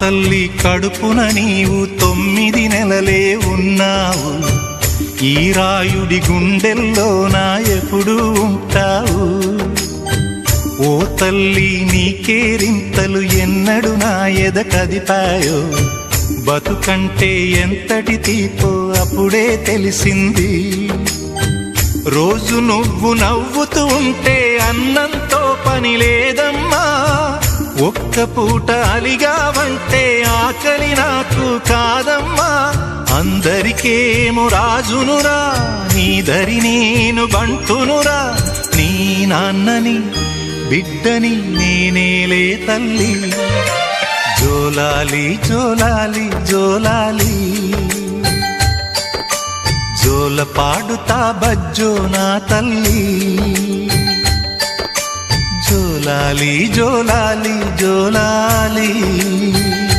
తల్లి కడుపున నీవు 9 నెలలే ఉన్నావు, ఈ రాయుడి గుండెల్లో నా ఎప్పుడు ఉంటావు. ఓ తల్లి నీ కేరింతలు ఎన్నడు నా ఎద కదిపాయో, బతుకంటే ఎంతటి తీపో అప్పుడే తెలిసింది. రోజు నువ్వు నవ్వుతూ ఉంటే అన్నంతో పని లేదమ్మా, ఒక్క పూట అలిగావంటే ఆకలి నాకు కాదమ్మా. అందరికేమో రాజునురా, నీ దరి నేను బంటునురా, నీ నాన్నని బిడ్డని నేనేలే తల్లి. జోలాలి జోలాలి జోలాలి, జోల పాడుతా బజ్జో నా తల్లి. జోలాలి జోలాలి జోలాలి.